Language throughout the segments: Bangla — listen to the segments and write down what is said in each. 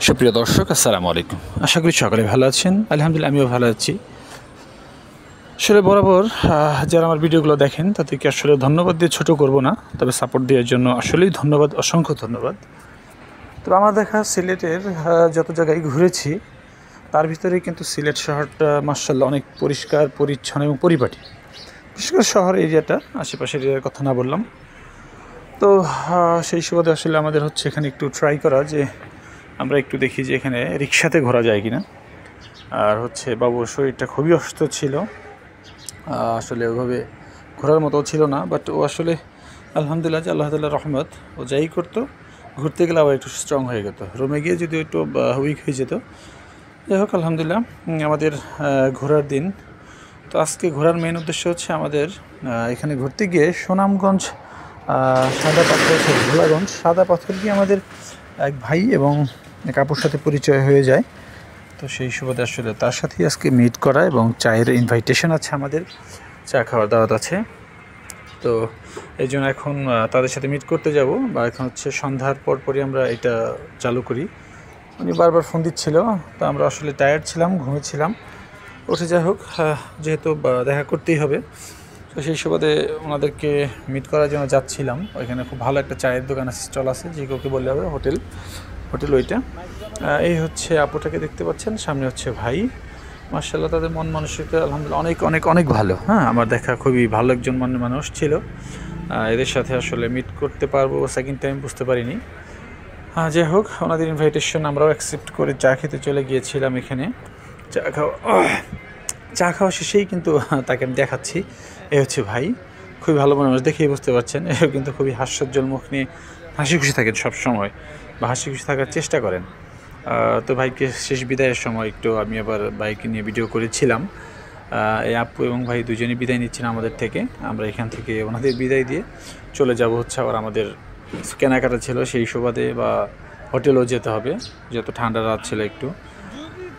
সুপ্রিয় দর্শক, আসসালামু আলাইকুম। আশা করি সকলে ভালো আছেন। আলহামদুলিল্লাহ, আমিও ভালো আছি। আসলে বরাবর যারা আমার ভিডিওগুলো দেখেন তাদেরকে আসলে ধন্যবাদ দিয়ে ছোটো করব না, তবে সাপোর্ট দেওয়ার জন্য আসলেই ধন্যবাদ, অসংখ্য ধন্যবাদ। তবে আমার দেখা সিলেটের যত জায়গায় ঘুরেছি তার ভিতরে কিন্তু সিলেট শহরটা মাশাআল্লাহ অনেক পরিষ্কার পরিচ্ছন্ন এবং পরিপাটি। বিশেষ করে শহর এরিয়াটা, আশেপাশের এরিয়ার কথা না বললাম। তো সেই সুবাদে আসলে আমাদের হচ্ছে এখানে একটু ট্রাই করা যে আমরা একটু দেখি যে এখানে রিক্সাতে ঘোরা যায় কিনা। আর হচ্ছে বাবুর শরীরটা খুবই অসুস্থ ছিল, আসলে ওইভাবে ঘোরার মতো ছিল না, বাট ও আসলে আলহামদুলিল্লাহ যে আল্লাহ তাআলার রহমত, ও যাই করতো ঘুরতে গেলে আবার একটু স্ট্রং হয়ে যেত। রুমে গিয়ে যদি একটু উইক হয়ে যেত। যাই হোক, আলহামদুলিল্লাহ আমাদের ঘোরার দিন। তো আজকে ঘোরার মেইন উদ্দেশ্য হচ্ছে আমাদের এখানে ঘুরতে গিয়ে সুনামগঞ্জ সাদা পাথর, ভোলাগঞ্জ সাদা পাথর গিয়ে আমাদের এক ভাই এবং এক আপুর সাথে পরিচয় হয়ে যায়। তো সেই সুবাদে আসলে তার সাথেই আজকে মিট করা এবং চায়ের ইনভাইটেশন আছে, আমাদের চা খাওয়ার দাওয়াত আছে। তো এই জন্য এখন তাদের সাথে মিট করতে যাব, বা এখন হচ্ছে সন্ধ্যার পরপরই আমরা এটা চালু করি। উনি বারবার ফোন দিচ্ছিল, তো আমরা আসলে টায়ার্ড ছিলাম, ঘুমিয়েছিলাম। উঠে যাই হোক, যেহেতু দেখা করতেই হবে, তো সেই সুবাদে ওনাদেরকে মিট করার জন্য যাচ্ছিলাম। ওইখানে খুব ভালো একটা চায়ের দোকান আছে, স্টল আছে, যে কাউকে বললে হবে হোটেল ওইটা। এই হচ্ছে আপুটাকে দেখতে পাচ্ছেন, সামনে হচ্ছে ভাই। মার্শাল্লাহ তাদের মন মানসিকতা আলহামদুলিল্লাহ অনেক অনেক অনেক ভালো। আমার দেখা খুবই ভালো একজন মানুষ ছিল। এদের সাথে আসলে মিট করতে পারবো সেকেন্ড টাইম বুঝতে পারিনি। যাই হোক, ওনাদের ইনভাইটেশন আমরাও অ্যাকসেপ্ট করে চা খেতে চলে গিয়েছিলাম। এখানে চা খাওয়া শেষেই কিন্তু তাকে আমি দেখাচ্ছি, এ হচ্ছে ভাই। খুবই ভালো মানুষ, দেখেই বুঝতে পারছেন। এও কিন্তু খুবই হাস্যোজ্জ্বল মুখ নিয়ে হাসি খুশি থাকেন সবসময়, বা হাসি খুশি থাকার চেষ্টা করেন। তো ভাইকে শেষ বিদায়ের সময় একটু আমি আবার বাইকে নিয়ে ভিডিও করেছিলাম। এই আপু এবং ভাই দুজনেই বিদায় নিচ্ছেন আমাদের থেকে। আমরা এখান থেকে ওনাদের বিদায় দিয়ে চলে যাব হচ্ছে আবার আমাদের কেনাকাটা ছিল সেই সুবাদে, বা হোটেলেও যেতে হবে, যেহেতু ঠান্ডা রাত ছিল একটু।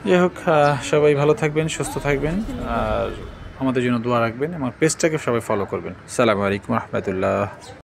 যাই হোক, সবাই ভালো থাকবেন, সুস্থ থাকবেন, আর আমাদের জন্য দোয়া রাখবেন। আমার পেজটাকে সবাই ফলো করবেন। আসসালামু আলাইকুম রহমতুল্লাহ।